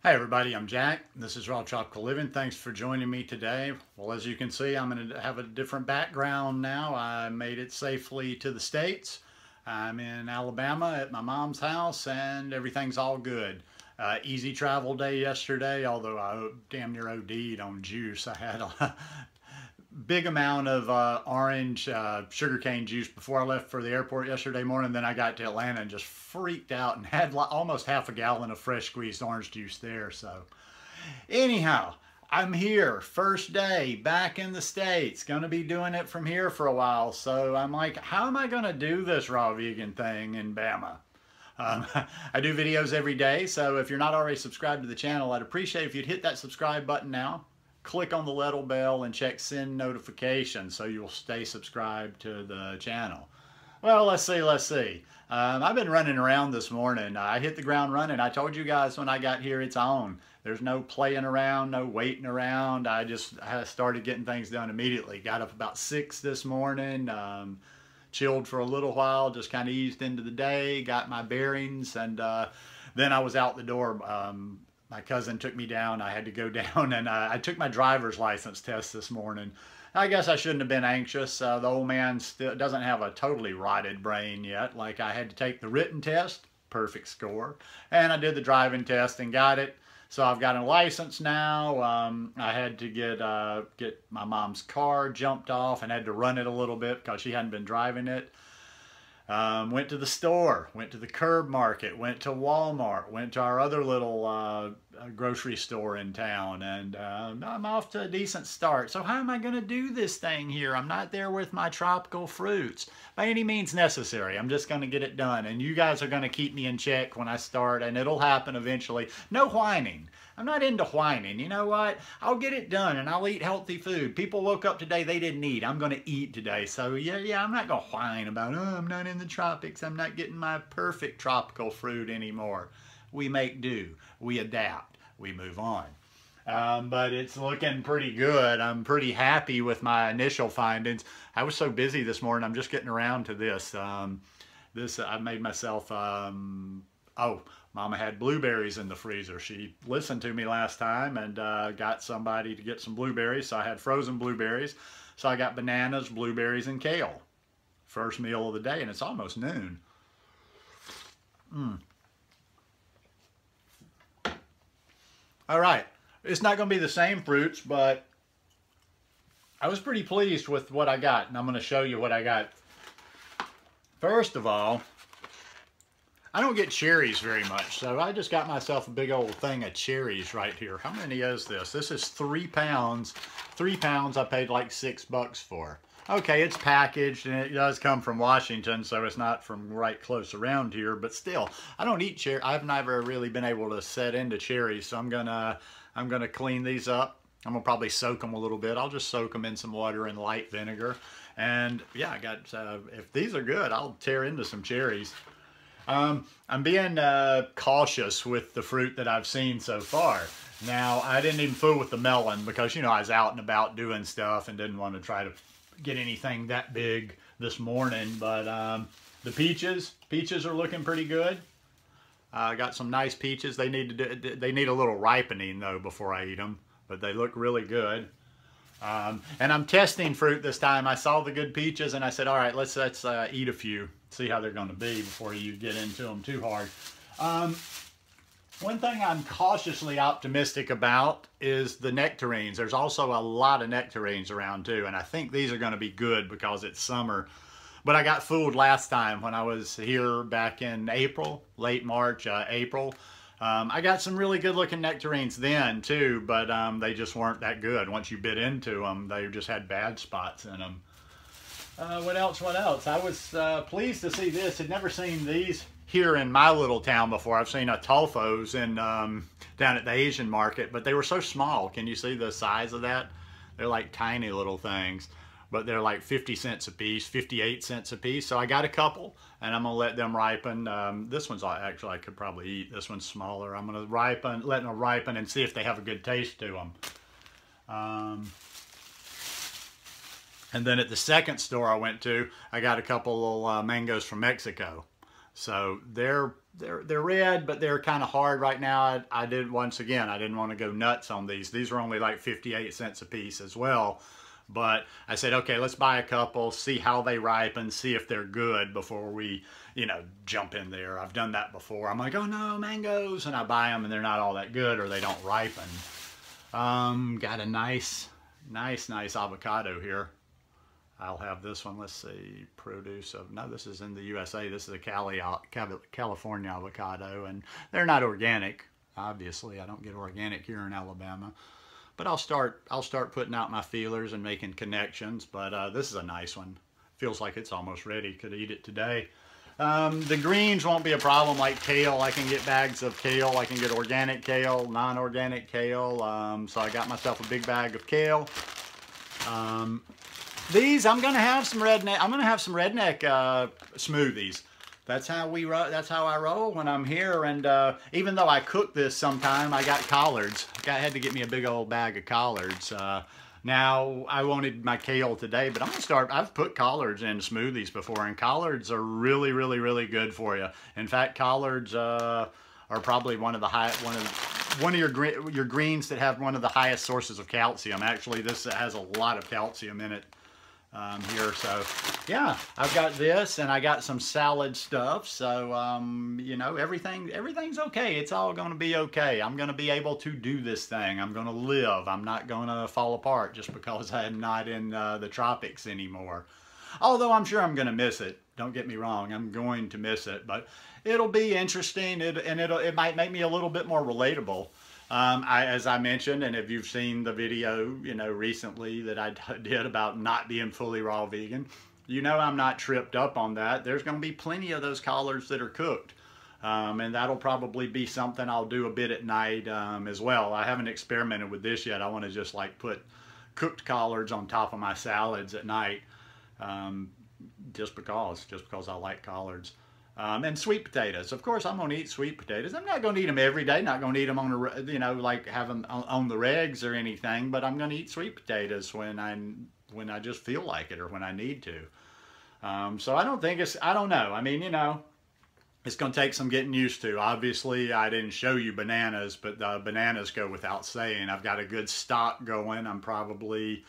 Hi everybody, I'm Jack. This is Raw Tropical Living. Thanks for joining me today. Well, as you can see, I'm going to have a different background now. I made it safely to the States. I'm in Alabama at my mom's house and everything's all good. Easy travel day yesterday, although I damn near OD'd on juice. I had a big amount of orange sugarcane juice before I left for the airport yesterday morning. Then I got to Atlanta and just freaked out and had almost half a gallon of fresh squeezed orange juice there. So anyhow, I'm here, first day back in the States, gonna be doing it from here for a while. So I'm like, how am I gonna do this raw vegan thing in Bama? I do videos every day, so if you're not already subscribed to the channel, I'd appreciate if you'd hit that subscribe button now. Click on the little bell and check send notifications so you'll stay subscribed to the channel. Well, let's see. I've been running around this morning. I hit the ground running. I told you guys when I got here it's on. There's no playing around, no waiting around. I started getting things done immediately. Got up about 6 this morning, chilled for a little while, just kind of eased into the day, got my bearings, and then I was out the door. My cousin took me down. I had to go down and I took my driver's license test this morning. I guess I shouldn't have been anxious. The old man still doesn't have a totally rotted brain yet. Like, I had to take the written test, perfect score, and I did the driving test and got it. So I've got a license now. I had to get my mom's car jumped off and had to run it a little bit because she hadn't been driving it. Went to the store, went to the curb market, went to Walmart, went to our other little grocery store in town, and I'm off to a decent start. So how am I going to do this thing here? I'm not there with my tropical fruits by any means necessary. I'm just going to get it done, and you guys are going to keep me in check when I start, and it'll happen eventually. No whining. I'm not into whining. You know what? I'll get it done and I'll eat healthy food. People woke up today, they didn't eat. I'm going to eat today. So yeah, I'm not going to whine about, oh, I'm not in the tropics. I'm not getting my perfect tropical fruit anymore. We make do. We adapt. We move on. But it's looking pretty good. I'm pretty happy with my initial findings. I was so busy this morning. I'm just getting around to this. I made myself, Mama had blueberries in the freezer. She listened to me last time and got somebody to get some blueberries. So I had frozen blueberries. So I got bananas, blueberries, and kale. First meal of the day, and it's almost noon. All right. It's not going to be the same fruits, but I was pretty pleased with what I got, and I'm going to show you what I got. First of all, I don't get cherries very much, so I just got myself a big old thing of cherries right here. How many is this? This is 3 pounds. 3 pounds I paid like $6 for. Okay, it's packaged and it does come from Washington, so it's not from right close around here, but still, I don't eat cherry. I've never really been able to set into cherries, so I'm gonna clean these up. I'm gonna probably soak them a little bit. I'll just soak them in some water and light vinegar. And yeah, I got, if these are good, I'll tear into some cherries. I'm being cautious with the fruit that I've seen so far. Now, I didn't even fool with the melon because, you know, I was out and about doing stuff and didn't want to try to get anything that big this morning. But the peaches are looking pretty good. I got some nice peaches. They need a little ripening though before I eat them, but they look really good. And I'm testing fruit this time. I saw the good peaches and I said, all right, let's eat a few, see how they're going to be before you get into them too hard. One thing I'm cautiously optimistic about is the nectarines. There's also a lot of nectarines around too, and I think these are going to be good because it's summer. But I got fooled last time when I was here back in April, late March, April. I got some really good looking nectarines then too, but they just weren't that good. Once you bit into them, they just had bad spots in them. What else? I was pleased to see this. I'd never seen these here in my little town before. I've seen toffos in, down at the Asian market, but they were so small. Can you see the size of that? They're like tiny little things, but they're like 50 cents a piece, 58 cents a piece. So I got a couple and I'm gonna let them ripen. This one's actually, I could probably eat. This one's smaller. I'm gonna let them ripen and see if they have a good taste to them. And then at the second store I went to, I got a couple of mangoes from Mexico. So they're red, but they're kind of hard right now. I did, once again, I didn't want to go nuts on these. These were only like 58 cents a piece as well. But I said, okay, let's buy a couple, see how they ripen, see if they're good before we, you know, jump in there. I've done that before. I'm like, oh no, mangoes, and I buy them and they're not all that good, or they don't ripen. Got a nice avocado here. I'll have this one. Let's see, produce of, no, this is in the USA. This is a California avocado, and they're not organic. Obviously, I don't get organic here in Alabama, but I'll start putting out my feelers and making connections. But this is a nice one. Feels like it's almost ready. Could eat it today. The greens won't be a problem, like kale. I can get bags of kale. I can get organic kale, non-organic kale. So I got myself a big bag of kale. These, I'm gonna have some redneck. I'm gonna have some redneck smoothies. That's how we roll. That's how I roll when I'm here. And even though I cook this sometime, I got collards. I had to get me a big old bag of collards. Now I wanted my kale today, but I'm gonna start. I've put collards in smoothies before, and collards are really, really, really good for you. In fact, collards are probably one of your greens that have one of the highest sources of calcium. Actually, this has a lot of calcium in it. Here, so yeah, I've got this, and I got some salad stuff, so you know, everything's okay. It's all gonna be okay. I'm gonna be able to do this thing. I'm gonna live. I'm not gonna fall apart just because I'm not in the tropics anymore. Although I'm sure I'm gonna miss it. Don't get me wrong, I'm going to miss it, but it'll be interesting, it might make me a little bit more relatable. As I mentioned, and if you've seen the video, you know, recently that I did about not being fully raw vegan, you know I'm not tripped up on that. There's going to be plenty of those collards that are cooked. And that'll probably be something I'll do a bit at night as well. I haven't experimented with this yet. I want to just like put cooked collards on top of my salads at night, just because I like collards. And sweet potatoes. Of course, I'm going to eat sweet potatoes. I'm not going to eat them every day. Not going to eat them on the, you know, like have them on the regs or anything. But I'm going to eat sweet potatoes when I just feel like it or when I need to. So I don't think I don't know. I mean, you know, it's going to take some getting used to. Obviously, I didn't show you bananas, but bananas go without saying. I've got a good stock going. I'm probably...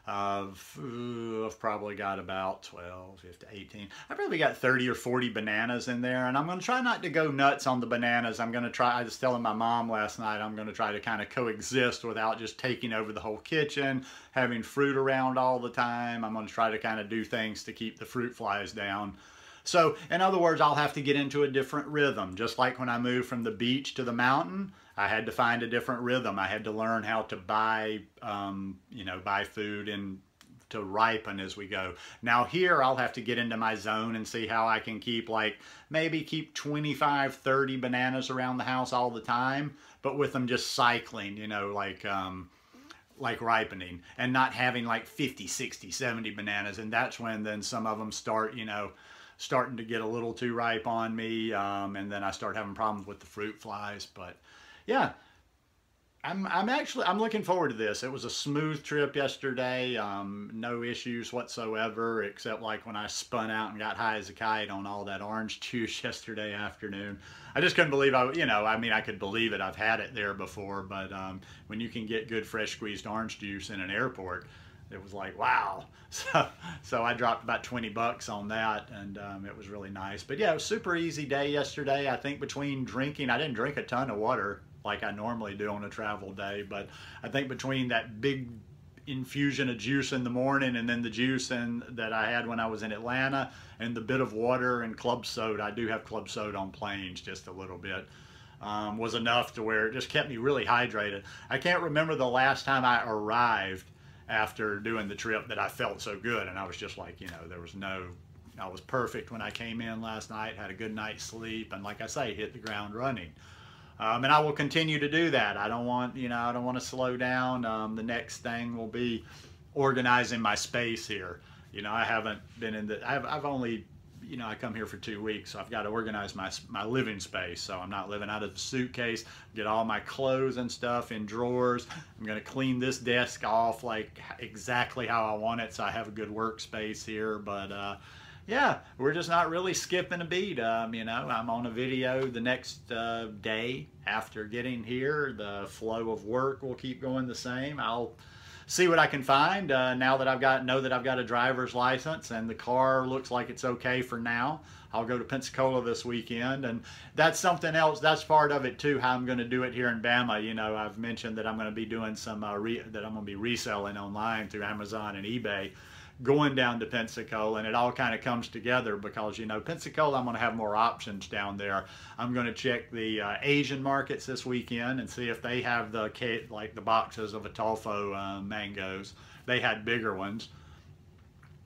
I've probably got about 12, 15, 18. I've probably got 30 or 40 bananas in there, and I'm going to try not to go nuts on the bananas. I'm going to try, I was telling my mom last night, I'm going to try to kind of coexist without just taking over the whole kitchen, having fruit around all the time. I'm going to try to kind of do things to keep the fruit flies down. So, in other words, I'll have to get into a different rhythm. Just like when I moved from the beach to the mountain, I had to find a different rhythm. I had to learn how to buy, you know, buy food and to ripen as we go. Now here, I'll have to get into my zone and see how I can keep, like, maybe keep 25, 30 bananas around the house all the time, but with them just cycling, you know, like ripening, and not having like 50, 60, 70 bananas. And that's when then some of them start, you know, starting to get a little too ripe on me, and then I start having problems with the fruit flies. But yeah, I'm looking forward to this. It was a smooth trip yesterday, no issues whatsoever, except like when I spun out and got high as a kite on all that orange juice yesterday afternoon. I just couldn't believe you know, I mean, I could believe it. I've had it there before, but when you can get good fresh squeezed orange juice in an airport, it was like, wow. So I dropped about 20 bucks on that, and it was really nice. But yeah, it was a super easy day yesterday. I think between drinking, I didn't drink a ton of water like I normally do on a travel day, but I think between that big infusion of juice in the morning and then the juice that I had when I was in Atlanta and the bit of water and club soda, I do have club soda on planes just a little bit, was enough to where it just kept me really hydrated. I can't remember the last time I arrived after doing the trip that I felt so good, and I was just like, you know, I was perfect when I came in last night, had a good night's sleep, and like I say, hit the ground running. And I will continue to do that. I don't want to slow down. The next thing will be organizing my space here. You know, I haven't been in I've only, you know, I come here for 2 weeks, so I've got to organize my living space. So I'm not living out of a suitcase, get all my clothes and stuff in drawers. I'm going to clean this desk off like exactly how I want it, so I have a good workspace here. But yeah, we're just not really skipping a beat. You know, I'm on a video the next day after getting here. The flow of work will keep going the same. I'll see what I can find now that know that I've got a driver's license and the car looks like it's okay for now. I'll go to Pensacola this weekend, and that's something else. That's part of it too, how I'm going to do it here in Bama. You know, I've mentioned that I'm going to be doing some that I'm going to be reselling online through Amazon and eBay, going down to Pensacola, and it all kind of comes together because, you know, Pensacola, I'm going to have more options down there. I'm going to check the Asian markets this weekend and see if they have like the boxes of Atolfo mangoes. They had bigger ones.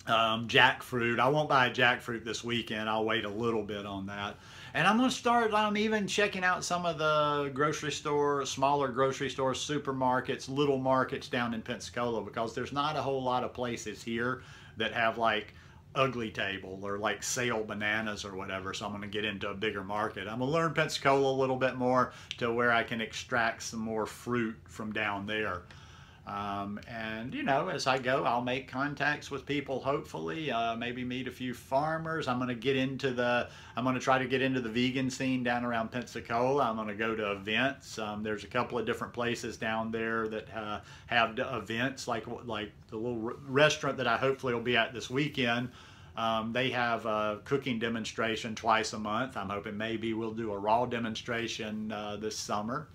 Jackfruit. I won't buy a jackfruit this weekend. I'll wait a little bit on that. And I'm going to start, I'm even checking out some of the grocery stores, smaller grocery stores, supermarkets, little markets down in Pensacola, because there's not a whole lot of places here that have like Ugly Table or like sale bananas or whatever. So I'm going to get into a bigger market. I'm going to learn Pensacola a little bit more to where I can extract some more fruit from down there. And you know, as I go, I'll make contacts with people, hopefully, maybe meet a few farmers. I'm going to try to get into the vegan scene down around Pensacola. I'm going to go to events. There's a couple of different places down there that have events, like the little restaurant that I hopefully will be at this weekend. They have a cooking demonstration twice a month. I'm hoping maybe we'll do a raw demonstration this summer.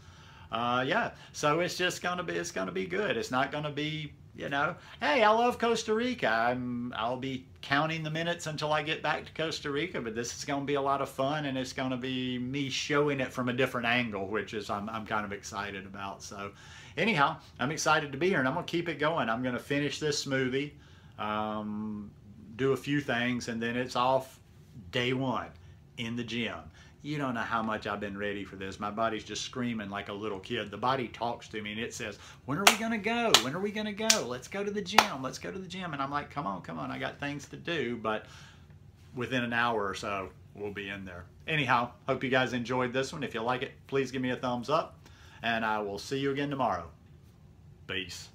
Yeah, so it's going to be good. It's not going to be, you know, hey, I love Costa Rica. I'll be counting the minutes until I get back to Costa Rica, but this is going to be a lot of fun, and it's going to be me showing it from a different angle, which is I'm kind of excited about. So anyhow, I'm excited to be here, and I'm going to keep it going. I'm going to finish this smoothie, do a few things, and then it's off day one in the gym. You don't know how much I've been ready for this. My body's just screaming like a little kid. The body talks to me and it says, when are we going to go? When are we going to go? Let's go to the gym. Let's go to the gym. And I'm like, come on, come on. I got things to do. But within an hour or so, we'll be in there. Anyhow, hope you guys enjoyed this one. If you like it, please give me a thumbs up. And I will see you again tomorrow. Peace.